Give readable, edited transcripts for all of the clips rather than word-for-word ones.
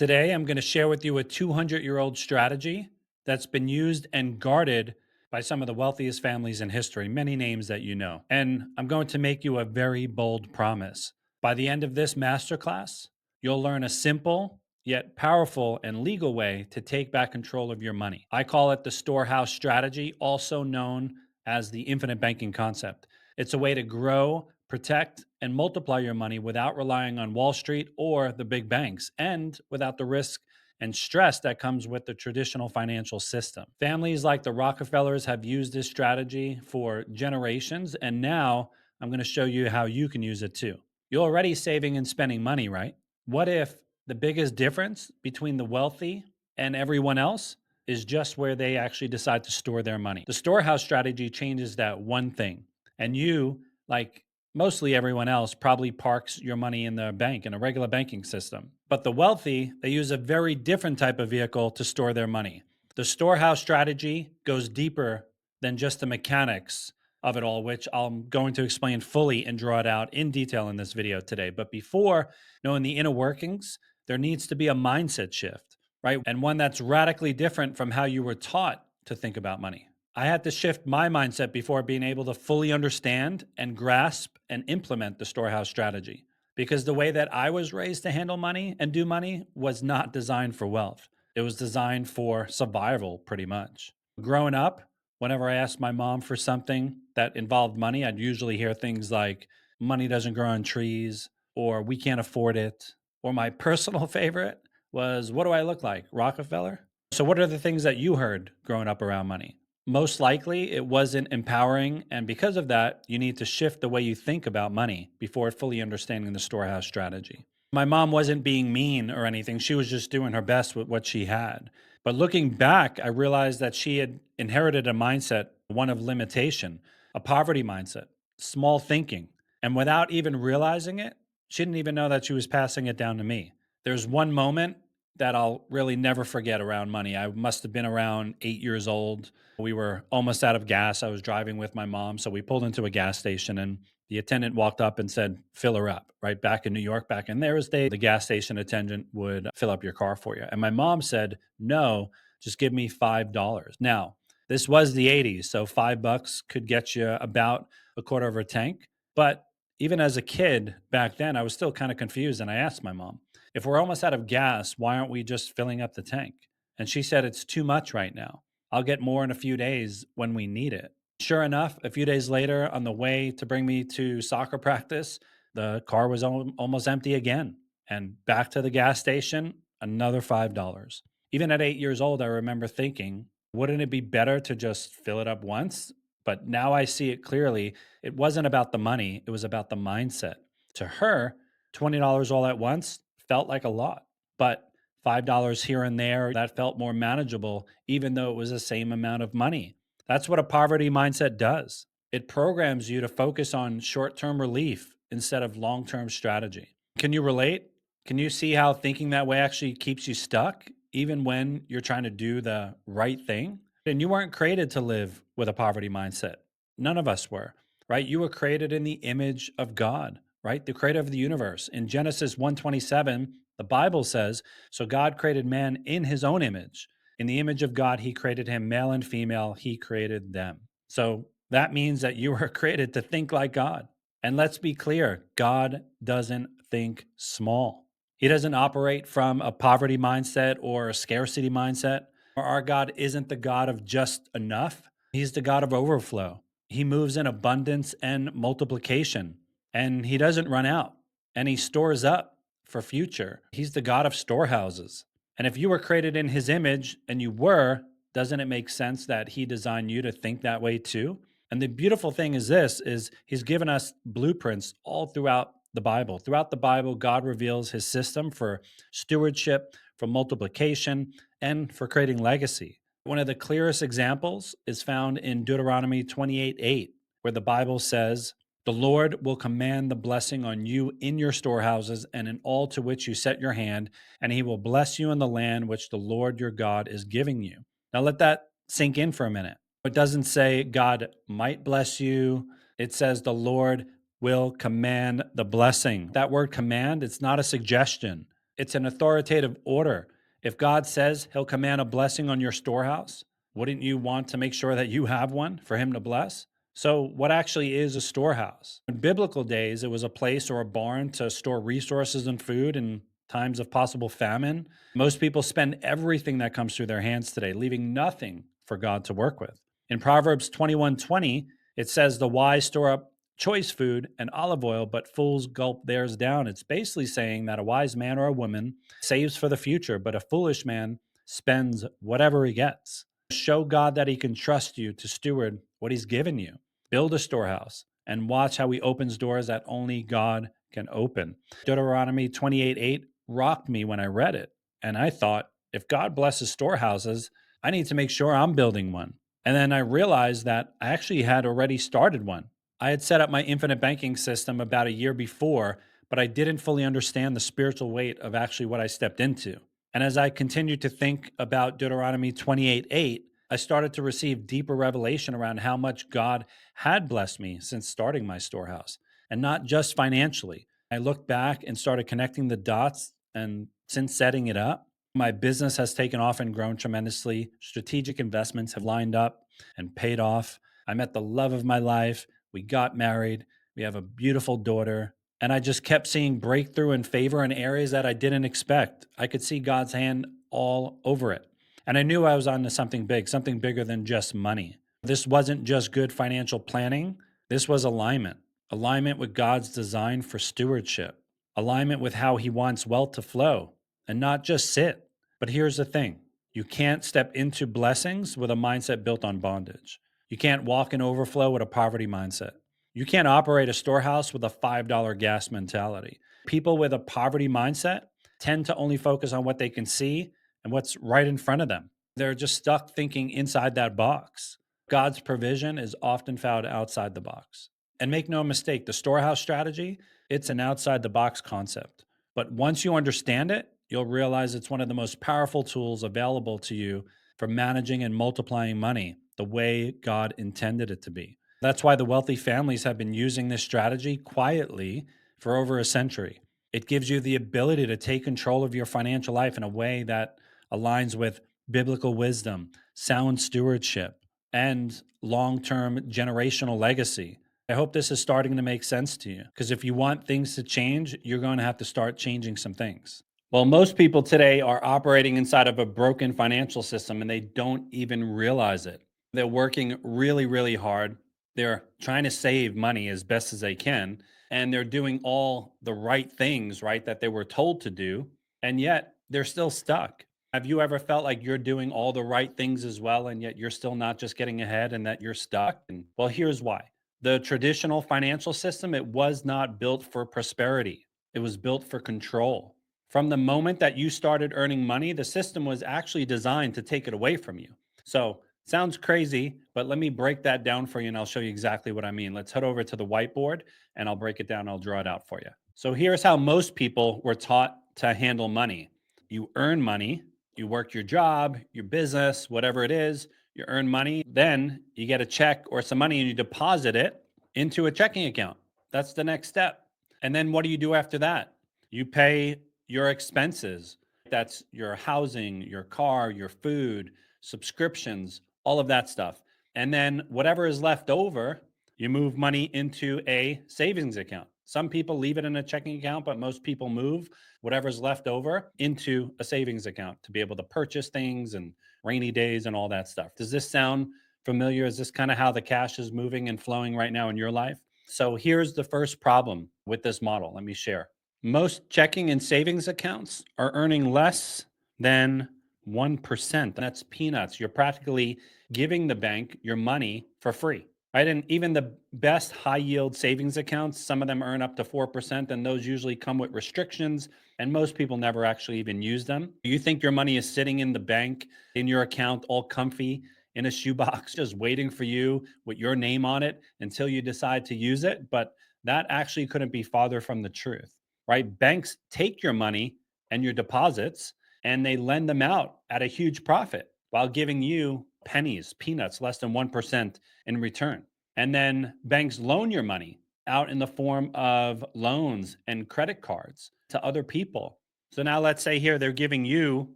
Today, I'm going to share with you a 200-year-old strategy that's been used and guarded by some of the wealthiest families in history, many names that you know. And I'm going to make you a very bold promise. By the end of this masterclass, you'll learn a simple yet powerful and legal way to take back control of your money. I call it the Storehouse Strategy, also known as the infinite banking concept. It's a way to grow, protect, and multiply your money without relying on Wall Street or the big banks, and without the risk and stress that comes with the traditional financial system. Families like the Rockefellers have used this strategy for generations, and now I'm going to show you how you can use it too. You're already saving and spending money, right? What if the biggest difference between the wealthy and everyone else is just where they actually decide to store their money? The storehouse strategy changes that one thing. And you, like mostly everyone else, probably parks your money in the bank, in a regular banking system. But the wealthy, they use a very different type of vehicle to store their money. The storehouse strategy goes deeper than just the mechanics of it all, which I'm going to explain fully and draw it out in detail in this video today. But before knowing the inner workings, there needs to be a mindset shift, right? And one that's radically different from how you were taught to think about money. I had to shift my mindset before being able to fully understand and grasp and implement the storehouse strategy. Because the way that I was raised to handle money and do money was not designed for wealth. It was designed for survival, pretty much. Growing up, whenever I asked my mom for something that involved money, I'd usually hear things like, money doesn't grow on trees, or we can't afford it. Or my personal favorite was, what do I look like? Rockefeller? So, what are the things that you heard growing up around money? Most likely, it wasn't empowering. And because of that, you need to shift the way you think about money before fully understanding the storehouse strategy. My mom wasn't being mean or anything. She was just doing her best with what she had. But looking back, I realized that she had inherited a mindset, one of limitation, a poverty mindset, small thinking. And without even realizing it, she didn't even know that she was passing it down to me. There's one moment that I'll really never forget around money. I must have been around 8 years old. We were almost out of gas. I was driving with my mom. So we pulled into a gas station and the attendant walked up and said, fill her up, right? Back in New York, back in their day, the gas station attendant would fill up your car for you. And my mom said, no, just give me $5. Now, this was the 80s. So $5 could get you about a quarter of a tank. But even as a kid back then, I was still kind of confused. And I asked my mom, if we're almost out of gas, why aren't we just filling up the tank? And she said, it's too much right now. I'll get more in a few days when we need it. Sure enough, a few days later, on the way to bring me to soccer practice, the car was almost empty again. And back to the gas station, another $5. Even at 8 years old, I remember thinking, wouldn't it be better to just fill it up once? But now I see it clearly. It wasn't about the money, it was about the mindset. To her, $20 all at once felt like a lot, but $5 here and there, that felt more manageable, even though it was the same amount of money. That's what a poverty mindset does. It programs you to focus on short term relief instead of long term strategy. Can you relate? Can you see how thinking that way actually keeps you stuck, even when you're trying to do the right thing? And you weren't created to live with a poverty mindset. None of us were, right? You were created in the image of God, right? The creator of the universe. In Genesis 1:27, the Bible says, so God created man in his own image. In the image of God, he created him, male and female, he created them. So that means that you were created to think like God. And let's be clear, God doesn't think small. He doesn't operate from a poverty mindset or a scarcity mindset. Our God isn't the God of just enough. He's the God of overflow. He moves in abundance and multiplication, and he doesn't run out, and he stores up for future. He's the God of storehouses. And if you were created in his image, and you were, doesn't it make sense that he designed you to think that way too? And the beautiful thing is this is he's given us blueprints all throughout the Bible. Throughout the Bible, God reveals his system for stewardship, for multiplication, and for creating legacy. One of the clearest examples is found in Deuteronomy 28:8, where the Bible says, the Lord will command the blessing on you in your storehouses and in all to which you set your hand, and he will bless you in the land which the Lord your God is giving you. Now let that sink in for a minute. It doesn't say God might bless you. It says the Lord will command the blessing. That word command, it's not a suggestion. It's an authoritative order. If God says he'll command a blessing on your storehouse, wouldn't you want to make sure that you have one for him to bless? So, what actually is a storehouse? In biblical days, it was a place or a barn to store resources and food in times of possible famine. Most people spend everything that comes through their hands today, leaving nothing for God to work with. In Proverbs 21:20, it says, "The wise store up choice food and olive oil, but fools gulp theirs down." It's basically saying that a wise man or a woman saves for the future, but a foolish man spends whatever he gets. Show God that he can trust you to steward what he's given you. Build a storehouse and watch how he opens doors that only God can open. Deuteronomy 28:8 rocked me when I read it. And I thought, if God blesses storehouses, I need to make sure I'm building one. And then I realized that I actually had already started one. I had set up my infinite banking system about a year before, but I didn't fully understand the spiritual weight of actually what I stepped into. And as I continued to think about Deuteronomy 28:8, I started to receive deeper revelation around how much God had blessed me since starting my storehouse, and not just financially. I looked back and started connecting the dots, and since setting it up, my business has taken off and grown tremendously. Strategic investments have lined up and paid off. I met the love of my life. We got married. We have a beautiful daughter. And I just kept seeing breakthrough and favor in areas that I didn't expect. I could see God's hand all over it. And I knew I was on to something big, something bigger than just money. This wasn't just good financial planning, this was alignment. Alignment with God's design for stewardship, alignment with how He wants wealth to flow and not just sit. But here's the thing, you can't step into blessings with a mindset built on bondage. You can't walk in overflow with a poverty mindset. You can't operate a storehouse with a $5 gas mentality. People with a poverty mindset tend to only focus on what they can see and what's right in front of them. They're just stuck thinking inside that box. God's provision is often found outside the box. And make no mistake, the storehouse strategy, it's an outside the box concept. But once you understand it, you'll realize it's one of the most powerful tools available to you for managing and multiplying money the way God intended it to be. That's why the wealthy families have been using this strategy quietly for over a century. It gives you the ability to take control of your financial life in a way that aligns with biblical wisdom, sound stewardship, and long term generational legacy. I hope this is starting to make sense to you because if you want things to change, you're going to have to start changing some things. Well, most people today are operating inside of a broken financial system and they don't even realize it. They're working really, really hard. They're trying to save money as best as they can. And they're doing all the right things, right, that they were told to do. And yet they're still stuck. Have you ever felt like you're doing all the right things as well, and yet you're still not just getting ahead and that you're stuck? And well, here's why. The traditional financial system, it was not built for prosperity. It was built for control. From the moment that you started earning money, the system was actually designed to take it away from you. So, sounds crazy, but let me break that down for you and I'll show you exactly what I mean. Let's head over to the whiteboard and I'll break it down. I'll draw it out for you. So, here's how most people were taught to handle money. You earn money, you work your job, your business, whatever it is, you earn money, then you get a check or some money and you deposit it into a checking account. That's the next step. And then what do you do after that? You pay your expenses. That's your housing, your car, your food, subscriptions, all of that stuff. And then whatever is left over, you move money into a savings account. Some people leave it in a checking account, but most people move whatever's left over into a savings account to be able to purchase things and rainy days and all that stuff. Does this sound familiar? Is this kind of how the cash is moving and flowing right now in your life? So here's the first problem with this model. Let me share. Most checking and savings accounts are earning less than 1%. That's peanuts. You're practically giving the bank your money for free, right? And even the best high yield savings accounts, some of them earn up to 4%, and those usually come with restrictions. And most people never actually even use them. You think your money is sitting in the bank, in your account, all comfy in a shoebox, just waiting for you with your name on it until you decide to use it. But that actually couldn't be farther from the truth, right? Banks take your money and your deposits and they lend them out at a huge profit while giving you pennies, peanuts, less than 1% in return. And then banks loan your money out in the form of loans and credit cards to other people. So now let's say here they're giving you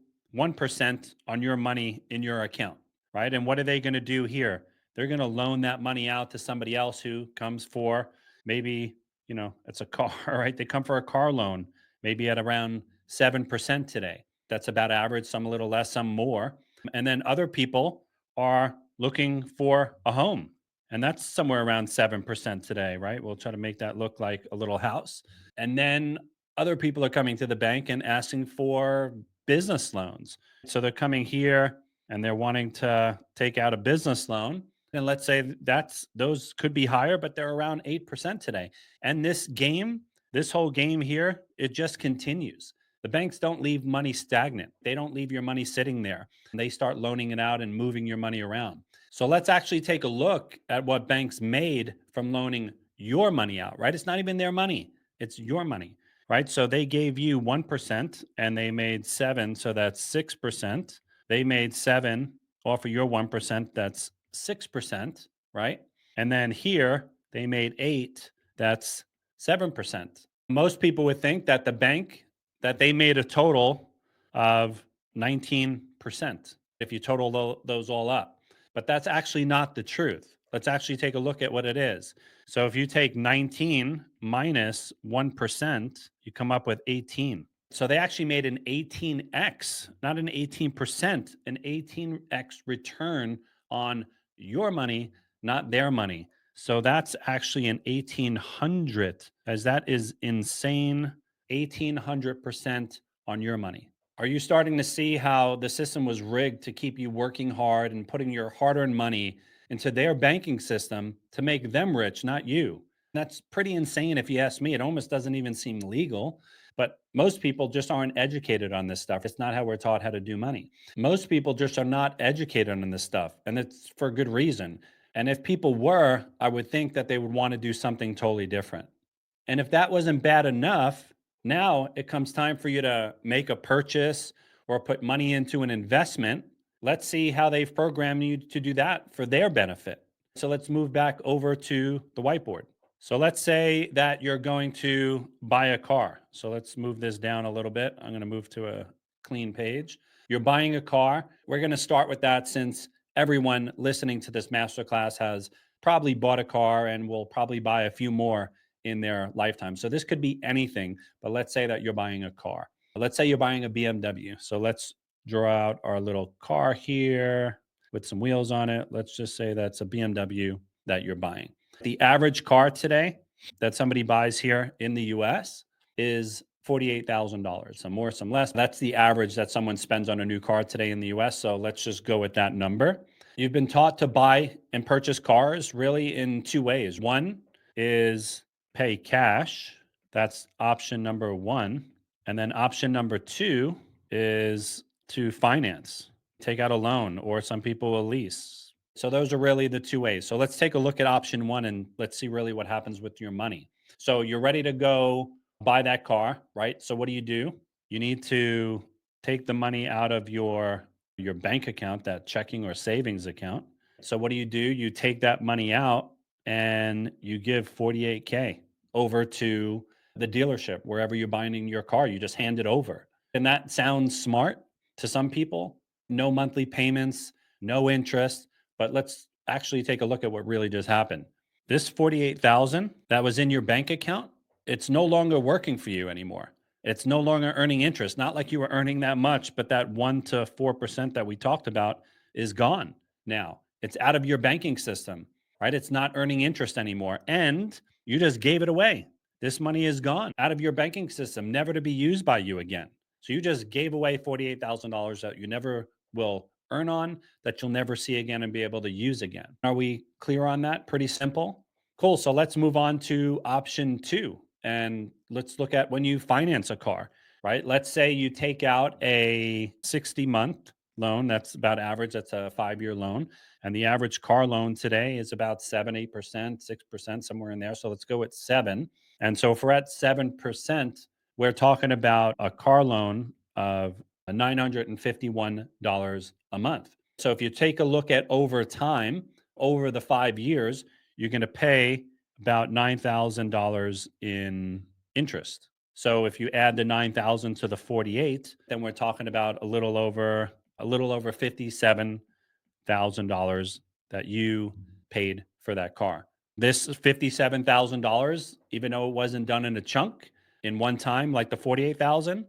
1% on your money in your account, right? And what are they going to do here? They're going to loan that money out to somebody else who comes for maybe, it's a car, right? They come for a car loan, maybe at around 7% today. That's about average, some a little less, some more. And then other people are looking for a home. And that's somewhere around 7% today, right? We'll try to make that look like a little house. And then other people are coming to the bank and asking for business loans. So they're coming here and they're wanting to take out a business loan. And let's say that's those could be higher, but they're around 8% today. And this whole game here, it just continues. The banks don't leave money stagnant. They don't leave your money sitting there. They start loaning it out and moving your money around. So let's actually take a look at what banks made from loaning your money out, right? It's not even their money, it's your money, right? So they gave you 1% and they made seven. So that's 6%. They made seven off of your 1%. That's 6%, right? And then here they made eight. That's 7%. Most people would think that the bank that they made a total of 19% if you total those all up. But that's actually not the truth. Let's actually take a look at what it is. So if you take 19 minus 1%, you come up with 18. So they actually made an 18x, not an 18%, an 18x return on your money, not their money. So that's actually an 1800, as that is insane. 1800% on your money. Are you starting to see how the system was rigged to keep you working hard and putting your hard earned money into their banking system to make them rich, not you? That's pretty insane if you ask me. It almost doesn't even seem legal, but most people just aren't educated on this stuff. It's not how we're taught how to do money. Most people just are not educated on this stuff, and it's for good reason. And if people were, I would think that they would want to do something totally different. And if that wasn't bad enough, now it comes time for you to make a purchase or put money into an investment. Let's see how they've programmed you to do that for their benefit. So let's move back over to the whiteboard. So let's say that you're going to buy a car. So let's move this down a little bit. I'm going to move to a clean page. You're buying a car. We're going to start with that since everyone listening to this masterclass has probably bought a car and will probably buy a few more in their lifetime. So this could be anything, but let's say that you're buying a car. Let's say you're buying a BMW. So let's draw out our little car here with some wheels on it. Let's just say that's a BMW that you're buying. The average car today that somebody buys here in the US is $48,000. Some more, some less. That's the average that someone spends on a new car today in the US. So let's just go with that number. You've been taught to buy and purchase cars really in two ways. One is pay cash. That's option number one. And then option number two is to finance, take out a loan, or some people will lease. So those are really the two ways. So let's take a look at option one and let's see really what happens with your money. So you're ready to go buy that car, right? So what do? You need to take the money out of your bank account, that checking or savings account. So what do? You take that money out and you give 48K over to the dealership wherever you're buying your car. You just hand it over. And that sounds smart to some people. No monthly payments, no interest. But let's actually take a look at what really just happened. This 48,000 that was in your bank account, it's no longer working for you anymore. It's no longer earning interest. Not like you were earning that much, but that 1 to 4% that we talked about is gone now. It's out of your banking system, right? It's not earning interest anymore. And you just gave it away. This money is gone out of your banking system, never to be used by you again. So you just gave away $48,000 that you never will earn on, that you'll never see again and be able to use again. Are we clear on that? Pretty simple. Cool. So let's move on to option two. And let's look at when you finance a car, right? Let's say you take out a 60-month loan. That's about average. That's a 5-year loan. And the average car loan today is about 7, 8%, 6%, somewhere in there. So let's go with 7. And so if we're at 7%, we're talking about a car loan of $951 a month. So if you take a look at over time, over the 5 years, you're going to pay about $9,000 in interest. So if you add the 9,000 to the 48, then we're talking about a little over $57,000 that you paid for that car. This $57,000, even though it wasn't done in a chunk in one time like the 48,000,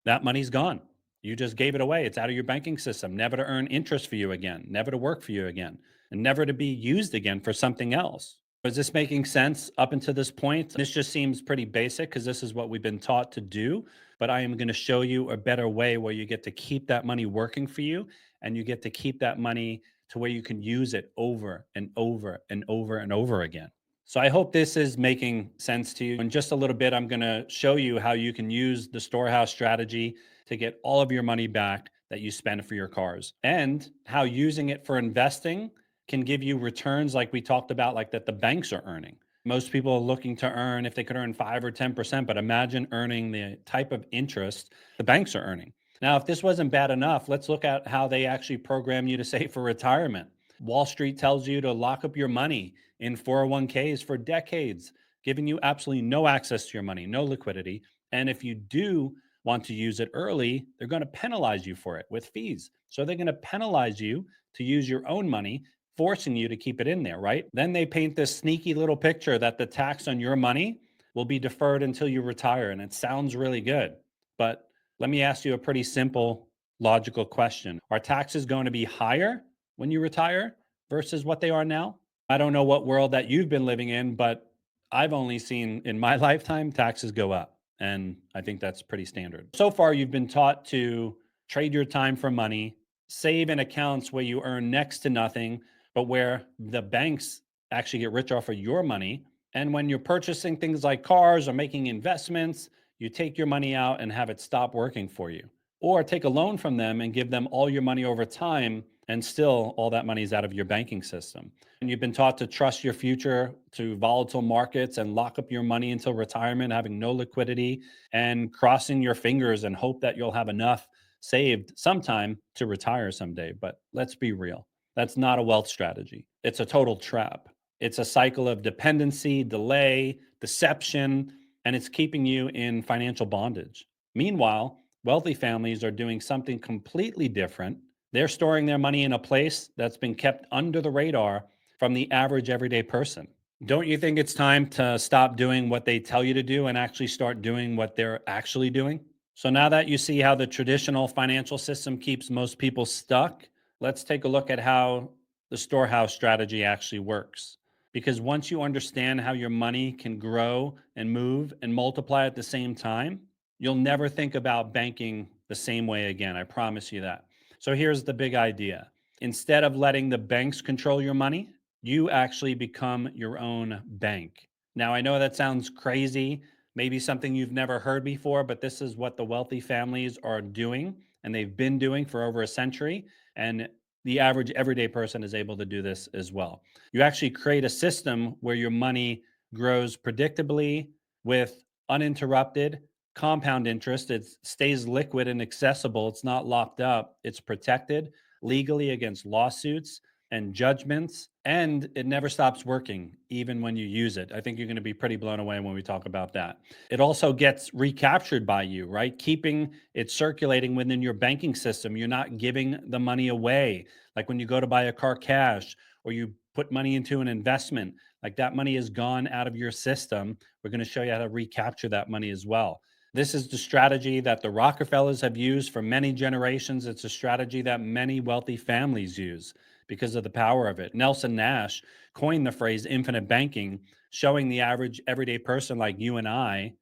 that money's gone. You just gave it away. It's out of your banking system, never to earn interest for you again, never to work for you again, and never to be used again for something else. Is this making sense up until this point? This just seems pretty basic because this is what we've been taught to do. But I am going to show you a better way where you get to keep that money working for you, and you get to keep that money to where you can use it over and over and over and over again. So I hope this is making sense to you. In just a little bit, I'm going to show you how you can use the storehouse strategy to get all of your money back that you spend for your cars, and how using it for investing can give you returns like we talked about, like that the banks are earning. Most people are looking to earn if they could earn 5 or 10%, but imagine earning the type of interest the banks are earning. Now, if this wasn't bad enough, let's look at how they actually program you to save for retirement. Wall Street tells you to lock up your money in 401ks for decades, giving you absolutely no access to your money, no liquidity. And if you do want to use it early, they're going to penalize you for it with fees. So they're going to penalize you to use your own money, forcing you to keep it in there, right? Then they paint this sneaky little picture that the tax on your money will be deferred until you retire. And it sounds really good. But let me ask you a pretty simple, logical question. Are taxes going to be higher when you retire versus what they are now? I don't know what world that you've been living in, but I've only seen in my lifetime taxes go up. And I think that's pretty standard. So far, you've been taught to trade your time for money, save in accounts where you earn next to nothing, but where the banks actually get rich off of your money. And when you're purchasing things like cars or making investments, you take your money out and have it stop working for you. Or take a loan from them and give them all your money over time, and still all that money is out of your banking system. And you've been taught to trust your future to volatile markets and lock up your money until retirement, having no liquidity and crossing your fingers and hope that you'll have enough saved sometime to retire someday. But let's be real. That's not a wealth strategy. It's a total trap. It's a cycle of dependency, delay, deception, and it's keeping you in financial bondage. Meanwhile, wealthy families are doing something completely different. They're storing their money in a place that's been kept under the radar from the average everyday person. Don't you think it's time to stop doing what they tell you to do and actually start doing what they're actually doing? So now that you see how the traditional financial system keeps most people stuck, let's take a look at how the storehouse strategy actually works. Because once you understand how your money can grow and move and multiply at the same time, you'll never think about banking the same way again. I promise you that. So here's the big idea: instead of letting the banks control your money, you actually become your own bank. Now, I know that sounds crazy, maybe something you've never heard before, but this is what the wealthy families are doing, and they've been doing for over a century. And the average everyday person is able to do this as well. You actually create a system where your money grows predictably with uninterrupted compound interest. It stays liquid and accessible. It's not locked up, it's protected legally against lawsuits and judgments, and it never stops working even when you use it. I think you're going to be pretty blown away when we talk about that. It also gets recaptured by you, right? Keeping it circulating within your banking system. You're not giving the money away. Like when you go to buy a car cash or you put money into an investment, like that money is gone out of your system. We're going to show you how to recapture that money as well. This is the strategy that the Rockefellers have used for many generations. It's a strategy that many wealthy families use because of the power of it. Nelson Nash coined the phrase infinite banking, showing the average everyday person like you and I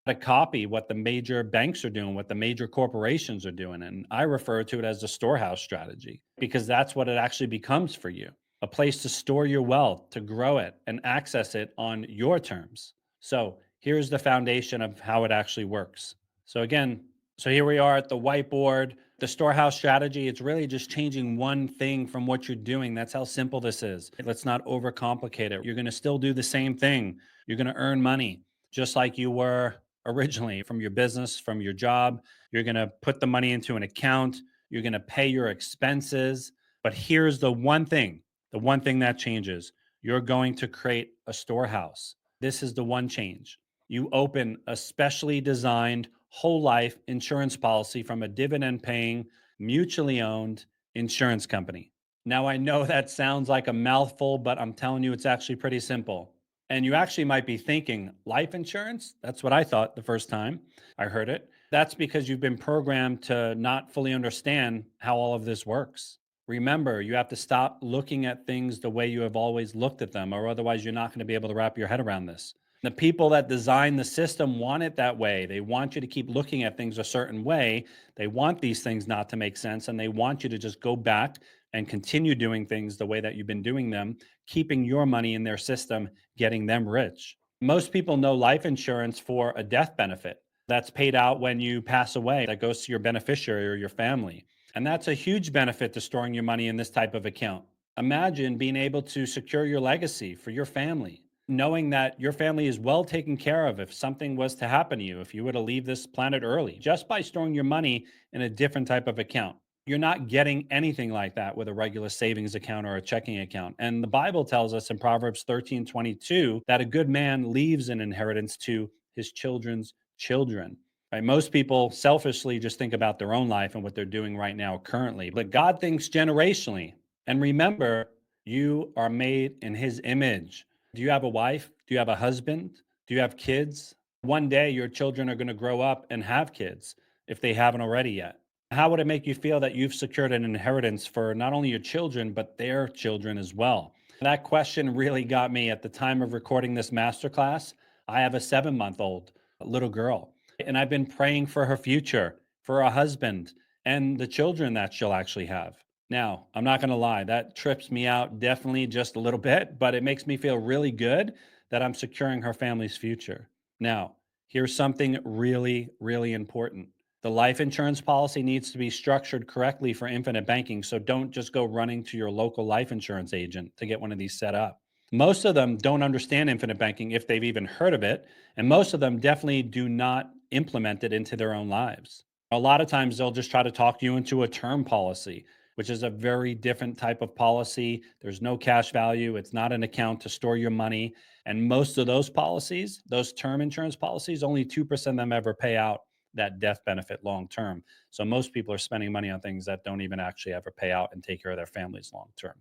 to copy what the major banks are doing, what the major corporations are doing. And I refer to it as the storehouse strategy because that's what it actually becomes for you: a place to store your wealth, to grow it, and access it on your terms. So here's the foundation of how it actually works. So, again, so here we are at the whiteboard. The storehouse strategy, it's really just changing one thing from what you're doing. That's how simple this is. Let's not overcomplicate it. You're going to still do the same thing. You're going to earn money just like you were originally from your business, from your job. You're going to put the money into an account. You're going to pay your expenses. But here's the one thing that changes: you're going to create a storehouse. This is the one change. You open a specially designed whole life insurance policy from a dividend paying, mutually owned insurance company. Now, I know that sounds like a mouthful, but I'm telling you, it's actually pretty simple. And you actually might be thinking, life insurance? That's what I thought the first time I heard it. That's because you've been programmed to not fully understand how all of this works. Remember, you have to stop looking at things the way you have always looked at them, or otherwise, you're not going to be able to wrap your head around this. The people that design the system want it that way. They want you to keep looking at things a certain way. They want these things not to make sense, and they want you to just go back and continue doing things the way that you've been doing them, keeping your money in their system, getting them rich. Most people know life insurance for a death benefit that's paid out when you pass away, that goes to your beneficiary or your family. And that's a huge benefit to storing your money in this type of account. Imagine being able to secure your legacy for your family, knowing that your family is well taken care of if something was to happen to you, if you were to leave this planet early, just by storing your money in a different type of account. You're not getting anything like that with a regular savings account or a checking account. And the Bible tells us in Proverbs 13:22 that a good man leaves an inheritance to his children's children. Right? Most people selfishly just think about their own life and what they're doing right now currently. But God thinks generationally. And remember, you are made in his image. Do you have a wife? Do you have a husband? Do you have kids? One day your children are going to grow up and have kids if they haven't already yet. How would it make you feel that you've secured an inheritance for not only your children, but their children as well? That question really got me at the time of recording this masterclass. I have a 7 month old little girl, and I've been praying for her future, for a husband, and the children that she'll actually have. Now, I'm not going to lie, that trips me out definitely just a little bit, but it makes me feel really good that I'm securing her family's future. Now, here's something really, really important. The life insurance policy needs to be structured correctly for infinite banking. So don't just go running to your local life insurance agent to get one of these set up. Most of them don't understand infinite banking if they've even heard of it. And most of them definitely do not implement it into their own lives. A lot of times they'll just try to talk you into a term policy, which is a very different type of policy. There's no cash value, it's not an account to store your money. And most of those policies, those term insurance policies, only 2% of them ever pay out that death benefit long term. So most people are spending money on things that don't even actually ever pay out and take care of their families long term.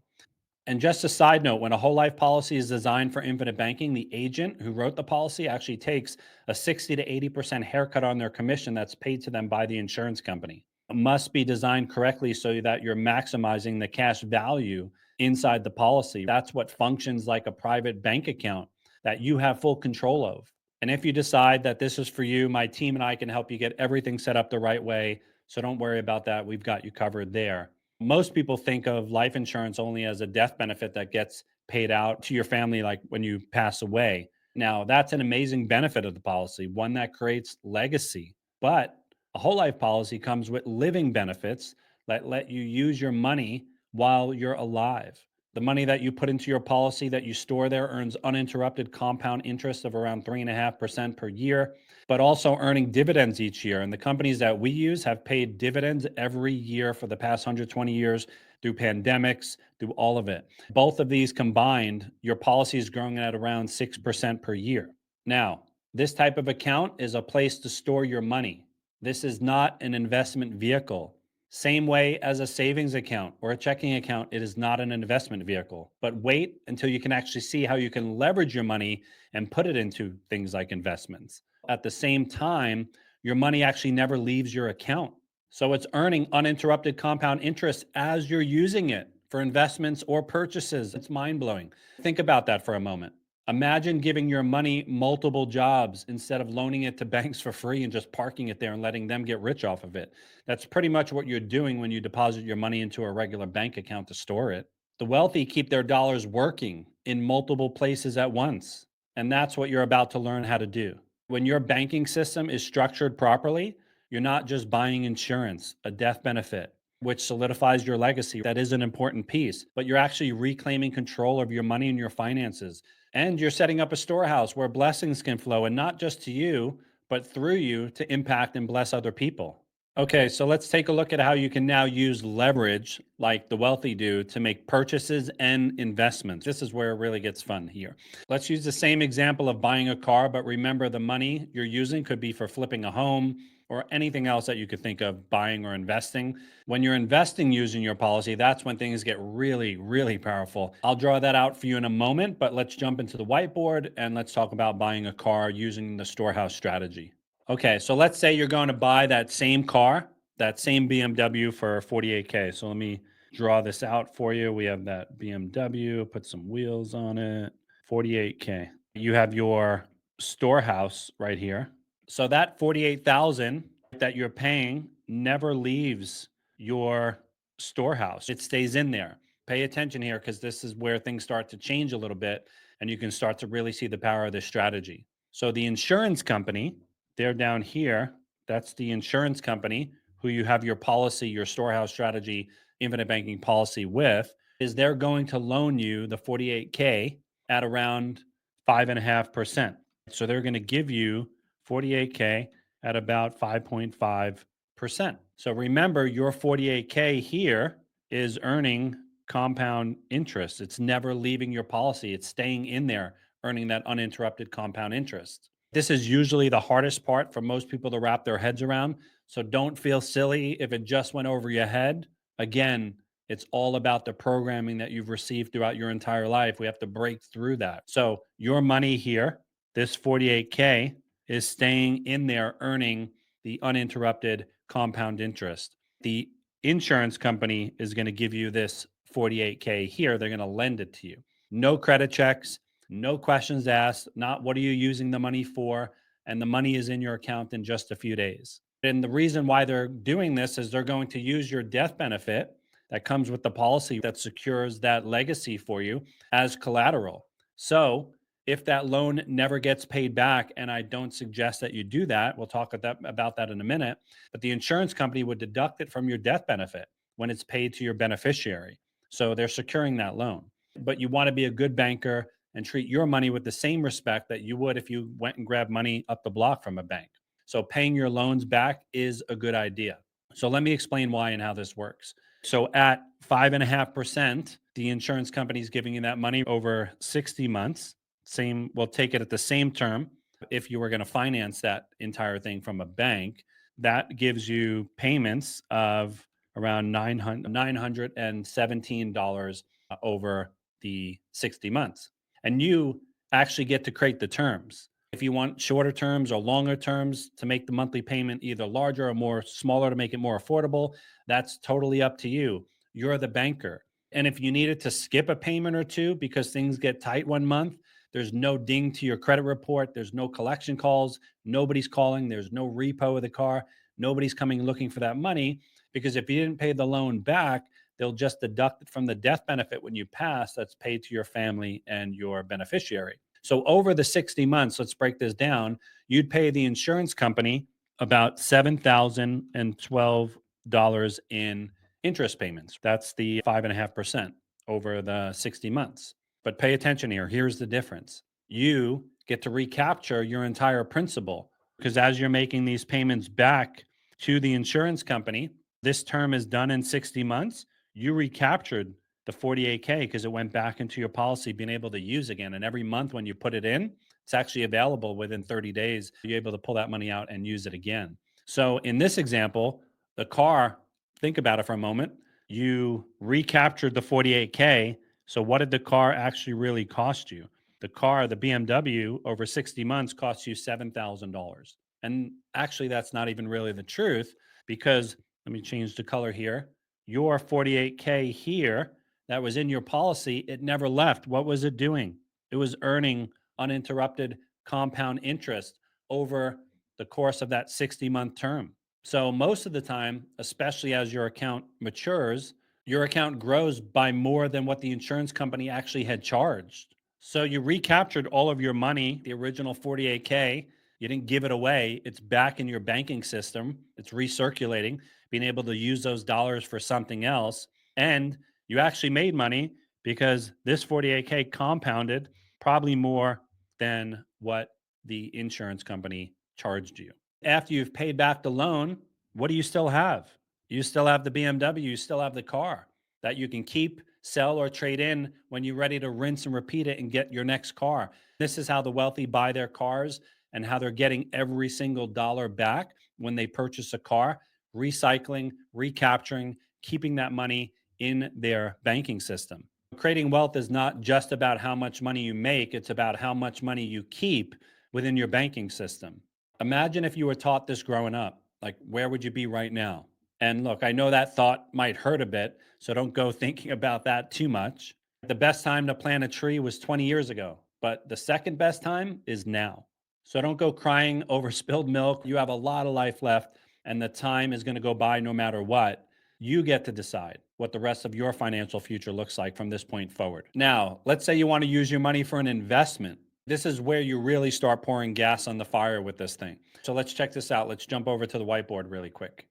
And just a side note, when a whole life policy is designed for infinite banking, the agent who wrote the policy actually takes a 60 to 80% haircut on their commission that's paid to them by the insurance company. It must be designed correctly so that you're maximizing the cash value inside the policy. That's what functions like a private bank account that you have full control of. And if you decide that this is for you, my team and I can help you get everything set up the right way. So don't worry about that. We've got you covered there. Most people think of life insurance only as a death benefit that gets paid out to your family, like when you pass away. Now, that's an amazing benefit of the policy, one that creates legacy. But a whole life policy comes with living benefits that let you use your money while you're alive. The money that you put into your policy that you store there earns uninterrupted compound interest of around 3.5% per year, but also earning dividends each year. And the companies that we use have paid dividends every year for the past 120 years through pandemics, through all of it. Both of these combined, your policy is growing at around 6% per year. Now, this type of account is a place to store your money. This is not an investment vehicle. Same way as a savings account or a checking account, it is not an investment vehicle. But wait until you can actually see how you can leverage your money and put it into things like investments. At the same time, your money actually never leaves your account. So it's earning uninterrupted compound interest as you're using it for investments or purchases. It's mind blowing. Think about that for a moment. Imagine giving your money multiple jobs instead of loaning it to banks for free and just parking it there and letting them get rich off of it. That's pretty much what you're doing when you deposit your money into a regular bank account to store it. The wealthy keep their dollars working in multiple places at once. And that's what you're about to learn how to do. When your banking system is structured properly, you're not just buying insurance, a death benefit, which solidifies your legacy. That is an important piece, but you're actually reclaiming control of your money and your finances. And you're setting up a storehouse where blessings can flow, and not just to you, but through you to impact and bless other people. Okay, so let's take a look at how you can now use leverage like the wealthy do to make purchases and investments. This is where it really gets fun here. Let's use the same example of buying a car, but remember the money you're using could be for flipping a home or anything else that you could think of buying or investing. When you're investing using your policy, that's when things get really, really powerful. I'll draw that out for you in a moment, but let's jump into the whiteboard and let's talk about buying a car using the Storehouse strategy. Okay, so let's say you're going to buy that same car, that same BMW for 48K. So let me draw this out for you. We have that BMW, put some wheels on it, 48K. You have your storehouse right here. So that 48,000 that you're paying never leaves your storehouse. It stays in there. Pay attention here because this is where things start to change a little bit and you can start to really see the power of this strategy. So the insurance company, they're down here. That's the insurance company who you have your policy, your storehouse strategy, infinite banking policy with, is they're going to loan you the 48K at around 5.5%. So they're going to give you 48K at about 5.5%. So remember, your 48K here is earning compound interest. It's never leaving your policy, it's staying in there, earning that uninterrupted compound interest. This is usually the hardest part for most people to wrap their heads around. So don't feel silly if it just went over your head. Again, it's all about the programming that you've received throughout your entire life. We have to break through that. So your money here, this 48K, is staying in there earning the uninterrupted compound interest. The insurance company is going to give you this 48K here. They're going to lend it to you. No credit checks, no questions asked, not what are you using the money for, and the money is in your account in just a few days. And the reason why they're doing this is they're going to use your death benefit that comes with the policy that secures that legacy for you as collateral. So, if that loan never gets paid back, and I don't suggest that you do that, we'll talk about that in a minute, but the insurance company would deduct it from your death benefit when it's paid to your beneficiary. So they're securing that loan. But you want to be a good banker and treat your money with the same respect that you would if you went and grabbed money up the block from a bank. So paying your loans back is a good idea. So let me explain why and how this works. So at 5.5%, the insurance company is giving you that money over 60 months. Same, we'll take it at the same term. If you were going to finance that entire thing from a bank, that gives you payments of around $917 over the 60 months. And you actually get to create the terms. If you want shorter terms or longer terms to make the monthly payment either larger or more smaller to make it more affordable, that's totally up to you. You're the banker. And if you needed to skip a payment or two because things get tight one month, there's no ding to your credit report. There's no collection calls. Nobody's calling. There's no repo of the car. Nobody's coming looking for that money because if you didn't pay the loan back, they'll just deduct it from the death benefit when you pass that's paid to your family and your beneficiary. So over the 60 months, let's break this down, you'd pay the insurance company about $7,012 in interest payments. That's the 5.5% over the 60 months. But pay attention here. Here's the difference. You get to recapture your entire principal because as you're making these payments back to the insurance company, this term is done in 60 months. You recaptured the 48K because it went back into your policy, being able to use again. And every month when you put it in, it's actually available within 30 days. You're able to pull that money out and use it again. So in this example, the car, think about it for a moment. You recaptured the 48K. So what did the car actually really cost you? The car, the BMW, over 60 months cost you $7,000. And actually, that's not even really the truth because let me change the color here. Your 48K here that was in your policy, it never left. What was it doing? It was earning uninterrupted compound interest over the course of that 60-month term. So, most of the time, especially as your account matures, your account grows by more than what the insurance company actually had charged. So, you recaptured all of your money, the original 48K. You didn't give it away. It's back in your banking system. It's recirculating, being able to use those dollars for something else. And you actually made money because this 48K compounded probably more than what the insurance company charged you. After you've paid back the loan, What do you still have? You still have the BMW, you still have the car that you can keep, sell, or trade in when you're ready to rinse and repeat it and get your next car. This is how the wealthy buy their cars and how they're getting every single dollar back when they purchase a car, recycling, recapturing, keeping that money in their banking system. Creating wealth is not just about how much money you make, it's about how much money you keep within your banking system. Imagine if you were taught this growing up. Like, where would you be right now? And look, I know that thought might hurt a bit, so don't go thinking about that too much. The best time to plant a tree was 20 years ago, but the second best time is now. So don't go crying over spilled milk. You have a lot of life left, and the time is going to go by no matter what. You get to decide what the rest of your financial future looks like from this point forward. Now, let's say you want to use your money for an investment. This is where you really start pouring gas on the fire with this thing. So let's check this out. Let's jump over to the whiteboard really quick.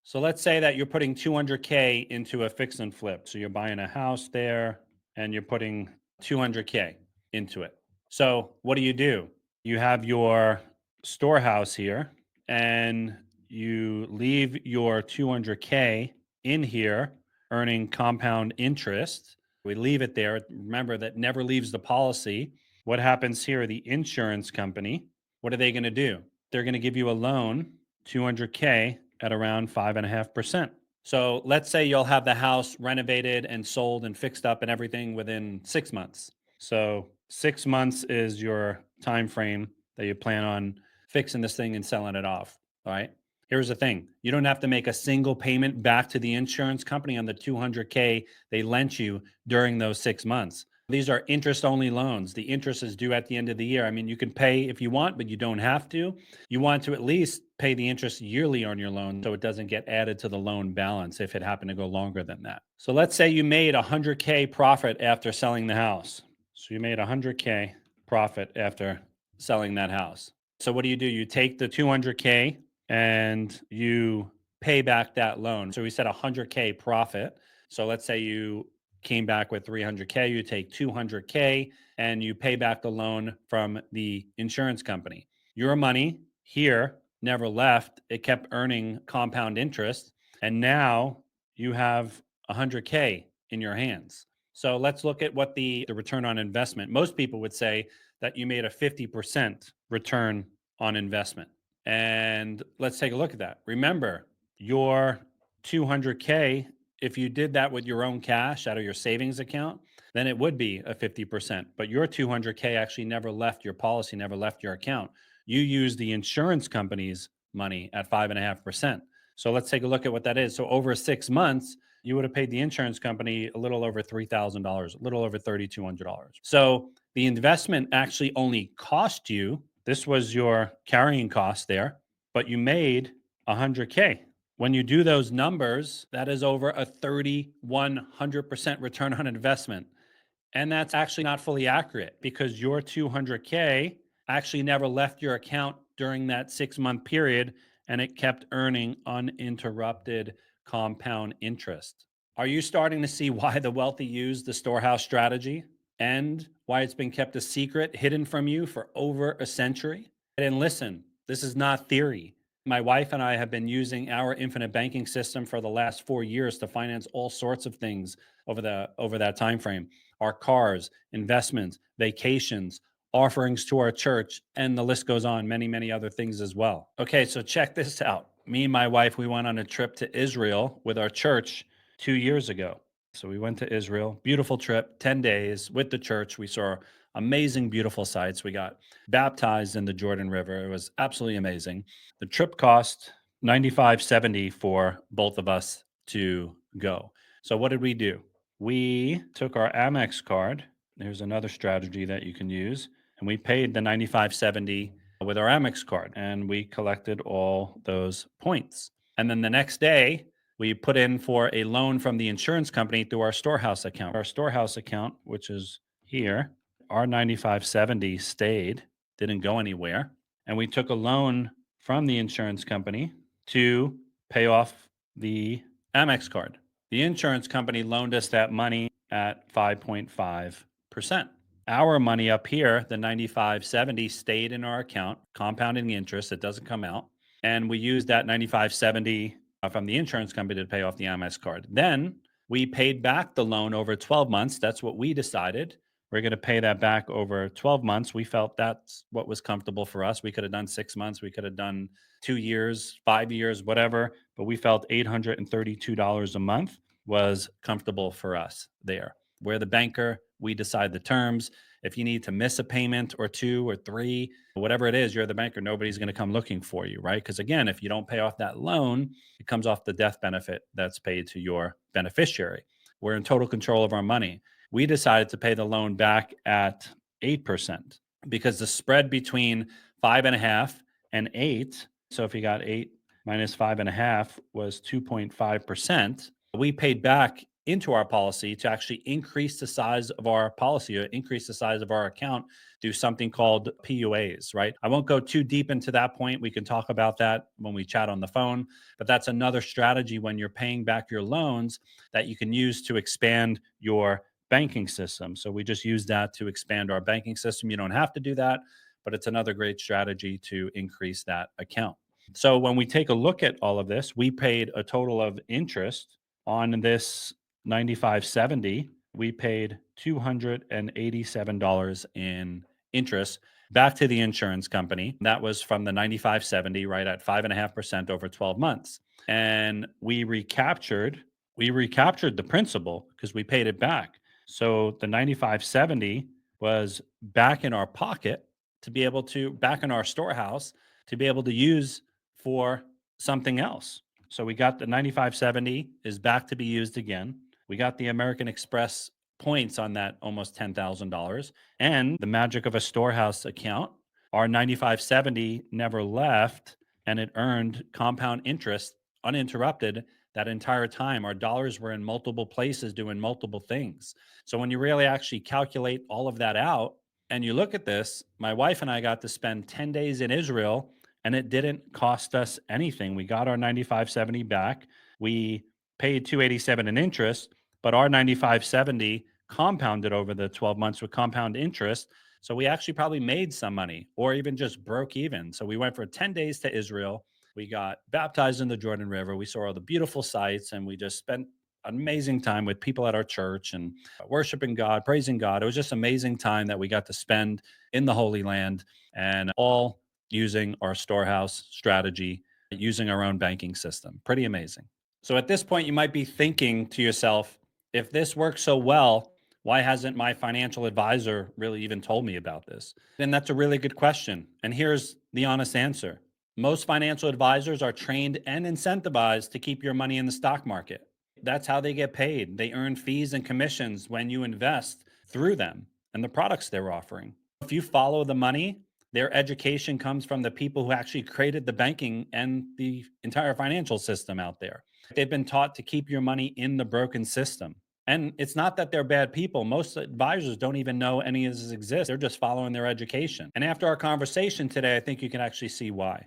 So let's say that you're putting 200K into a fix and flip. So you're buying a house there and you're putting 200K into it. So what do? You have your storehouse here and you leave your 200K in here earning compound interest. We leave it there. Remember, that never leaves the policy. What happens here? The insurance company, what are they going to do? They're going to give you a loan, 200K at around 5.5%. So let's say you'll have the house renovated and sold and fixed up and everything within 6 months. So 6 months is your time frame that you plan on fixing this thing and selling it off. All right. Here's the thing. You don't have to make a single payment back to the insurance company on the 200K they lent you during those 6 months. These are interest only loans. The interest is due at the end of the year. I mean, you can pay if you want, but you don't have to. You want to at least pay the interest yearly on your loan so it doesn't get added to the loan balance if it happened to go longer than that. So let's say you made 100K profit after selling the house. So you made 100K profit after selling that house. So what do? You take the 200K and you pay back that loan. So we said 100K profit. So let's say you came back with 300K, you take 200K and you pay back the loan from the insurance company. Your money here never left. It kept earning compound interest. And now you have 100K in your hands. So let's look at what the return on investment. Most people would say that you made a 50% return on investment. And let's take a look at that. Remember, your 200K, if you did that with your own cash out of your savings account, then it would be a 50%. But your 200K actually never left your policy, never left your account. You use the insurance company's money at 5.5%. So let's take a look at what that is. So over 6 months, you would have paid the insurance company a little over $3,000, a little over $3,200. So the investment actually only cost you, this was your carrying cost there, but you made 100K. When you do those numbers, that is over a 3,100% return on investment. And that's actually not fully accurate because your 200K actually never left your account during that 6 month period and it kept earning uninterrupted compound interest. Are you starting to see why the wealthy use the storehouse strategy and why it's been kept a secret, hidden from you for over a century? And listen, this is not theory. My wife and I have been using our infinite banking system for the last 4 years to finance all sorts of things over that time frame. Our cars, investments, vacations, offerings to our church, and the list goes on, many, many other things as well. Okay, so check this out. Me and my wife, we went on a trip to Israel with our church 2 years ago. So we went to Israel, beautiful trip, 10 days with the church. We saw amazing, beautiful sights. We got baptized in the Jordan River. It was absolutely amazing. The trip cost 95.70 for both of us to go. So what did we do? We took our Amex card. There's another strategy that you can use, and we paid the 95.70 with our Amex card, and we collected all those points. And then the next day, we put in for a loan from the insurance company through our storehouse account. Our storehouse account, which is here, our 95.70 stayed, didn't go anywhere. And we took a loan from the insurance company to pay off the Amex card. The insurance company loaned us that money at 5.5%. Our money up here, the 95.70, stayed in our account, compounding the interest. It doesn't come out. And we used that 9570 from the insurance company to pay off the Amex card. Then we paid back the loan over 12 months. That's what we decided. We're going to pay that back over 12 months. We felt that's what was comfortable for us. We could have done 6 months, we could have done 2 years, 5 years, whatever. But we felt $832 a month was comfortable for us there. We're the banker, we decide the terms. If you need to miss a payment or two or three, whatever it is, you're the banker. Nobody's going to come looking for you, right? Because again, if you don't pay off that loan, it comes off the death benefit that's paid to your beneficiary. We're in total control of our money. We decided to pay the loan back at 8% because the spread between 5.5 and 8. So if you got 8 minus 5.5 was 2.5%. We paid back into our policy to actually increase the size of our policy or increase the size of our account through something called PUAs, right? I won't go too deep into that point. We can talk about that when we chat on the phone, but that's another strategy when you're paying back your loans that you can use to expand your banking system. So we just use that to expand our banking system. You don't have to do that, but it's another great strategy to increase that account. So when we take a look at all of this, we paid a total of interest on this 9570. We paid $287 in interest back to the insurance company. That was from the 9570, right at 5.5% over 12 months. And we recaptured the principal because we paid it back. So the 9570 was back in our pocket to be able to back in our storehouse to be able to use for something else. So we got the 9570 is back to be used again. We got the American Express points on that almost $10,000 and the magic of a storehouse account. Our 9570 never left and it earned compound interest uninterrupted that entire time. Our dollars were in multiple places doing multiple things. So when you really actually calculate all of that out and you look at this, my wife and I got to spend 10 days in Israel and it didn't cost us anything. We got our 9570 back. We paid 287 in interest, but our 9570 compounded over the 12 months with compound interest. So we actually probably made some money or even just broke even. So we went for 10 days to Israel. We got baptized in the Jordan River. We saw all the beautiful sights and we just spent an amazing time with people at our church and worshiping God, praising God. It was just amazing time that we got to spend in the Holy Land and all using our storehouse strategy, using our own banking system. Pretty amazing. So at this point, you might be thinking to yourself, if this works so well, why hasn't my financial advisor really even told me about this? And that's a really good question. And here's the honest answer. Most financial advisors are trained and incentivized to keep your money in the stock market. That's how they get paid. They earn fees and commissions when you invest through them and the products they're offering. If you follow the money, their education comes from the people who actually created the banking and the entire financial system out there. They've been taught to keep your money in the broken system. And it's not that they're bad people. Most advisors don't even know any of this exists. They're just following their education. And after our conversation today, I think you can actually see why.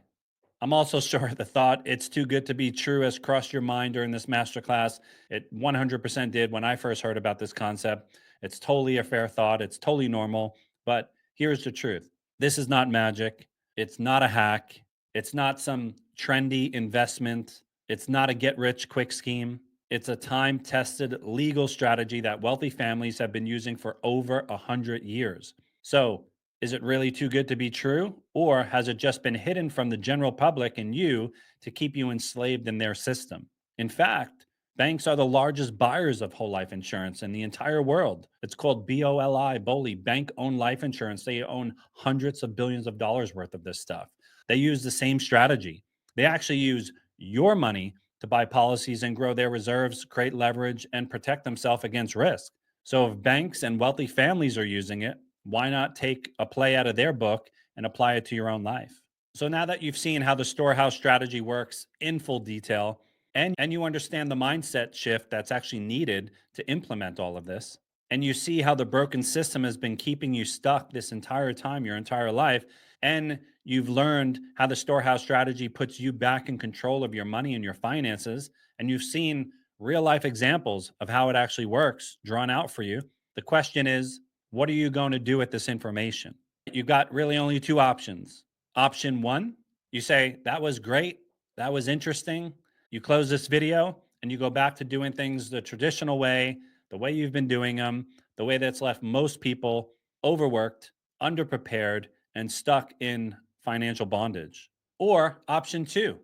I'm also sure the thought "it's too good to be true" has crossed your mind during this masterclass. It 100% did when I first heard about this concept. It's totally a fair thought. It's totally normal. But here's the truth: this is not magic. It's not a hack. It's not some trendy investment. It's not a get rich quick scheme. It's a time tested legal strategy that wealthy families have been using for over 100 years. So, is it really too good to be true? Or has it just been hidden from the general public and you to keep you enslaved in their system? In fact, banks are the largest buyers of whole life insurance in the entire world. It's called BOLI, bank owned life insurance. They own hundreds of billions of dollars worth of this stuff. They use the same strategy. They actually use your money to buy policies and grow their reserves, create leverage, and protect themselves against risk. So if banks and wealthy families are using it, why not take a play out of their book and apply it to your own life? So now that you've seen how the storehouse strategy works in full detail and you understand the mindset shift that's actually needed to implement all of this, and you see how the broken system has been keeping you stuck this entire time, your entire life, and you've learned how the storehouse strategy puts you back in control of your money and your finances, and you've seen real life examples of how it actually works drawn out for you. The question is, what are you going to do with this information? You've got really only two options. Option one, You say, that was great. That was interesting. You close this video and you go back to doing things the traditional way, the way you've been doing them, the way that's left most people overworked, underprepared, and stuck in financial bondage. Or option two,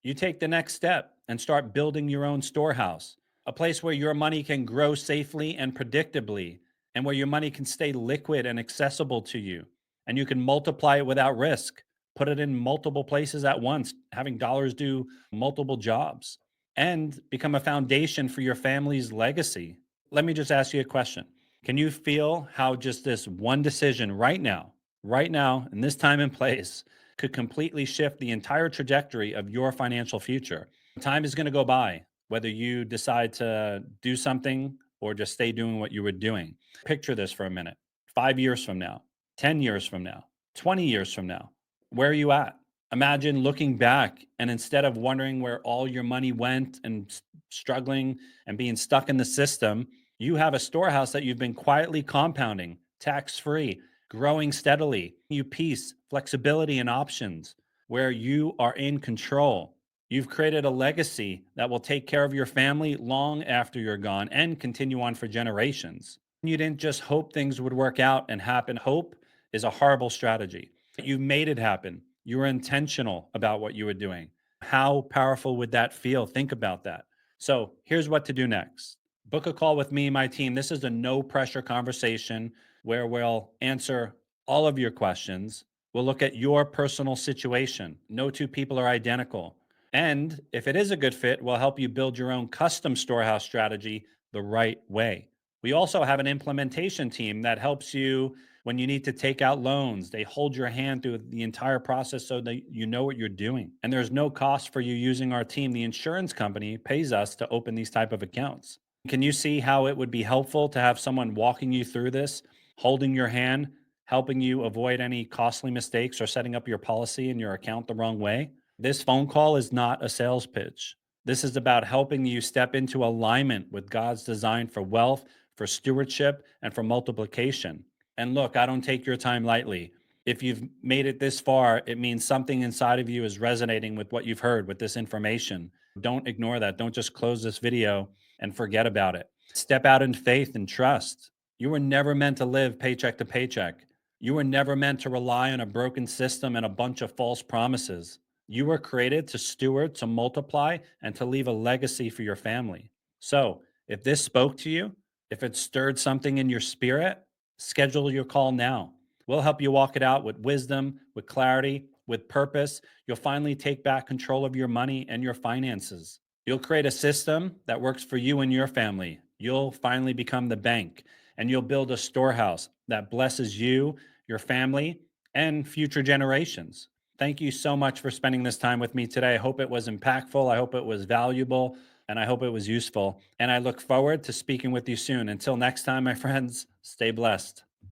you take the next step and start building your own storehouse, a place where your money can grow safely and predictably, and where your money can stay liquid and accessible to you. And you can multiply it without risk, put it in multiple places at once, having dollars do multiple jobs, and become a foundation for your family's legacy. Let me just ask you a question. Can you feel how just this one decision right now, in this time and place, could completely shift the entire trajectory of your financial future? Time is going to go by, whether you decide to do something or just stay doing what you were doing. Picture this for a minute. 5 years from now, 10 years from now, 20 years from now, where are you at? Imagine looking back and instead of wondering where all your money went and struggling and being stuck in the system, you have a storehouse that you've been quietly compounding, tax free, growing steadily. You peace, flexibility, and options where you are in control. You've created a legacy that will take care of your family long after you're gone and continue on for generations. You didn't just hope things would work out and happen. Hope is a horrible strategy. You made it happen. You were intentional about what you were doing. How powerful would that feel? Think about that. So here's what to do next. Book a call with me and my team. This is a no pressure conversation where we'll answer all of your questions. We'll look at your personal situation. No two people are identical. And if it is a good fit, we'll help you build your own custom storehouse strategy the right way. We also have an implementation team that helps you when you need to take out loans. They hold your hand through the entire process so that you know what you're doing. And there's no cost for you using our team. The insurance company pays us to open these type of accounts. Can you see how it would be helpful to have someone walking you through this, holding your hand, helping you avoid any costly mistakes or setting up your policy and your account the wrong way? This phone call is not a sales pitch. This is about helping you step into alignment with God's design for wealth, for stewardship, and for multiplication. And look, I don't take your time lightly. If you've made it this far, it means something inside of you is resonating with what you've heard with this information. Don't ignore that. Don't just close this video and forget about it. Step out in faith and trust. You were never meant to live paycheck to paycheck. You were never meant to rely on a broken system and a bunch of false promises. You were created to steward, to multiply, and to leave a legacy for your family. So, if this spoke to you, if it stirred something in your spirit, schedule your call now. We'll help you walk it out with wisdom, with clarity, with purpose. You'll finally take back control of your money and your finances. You'll create a system that works for you and your family. You'll finally become the bank, and you'll build a storehouse that blesses you, your family, and future generations. Thank you so much for spending this time with me today. I hope it was impactful. I hope it was valuable, and I hope it was useful. And I look forward to speaking with you soon. Until next time, my friends, stay blessed.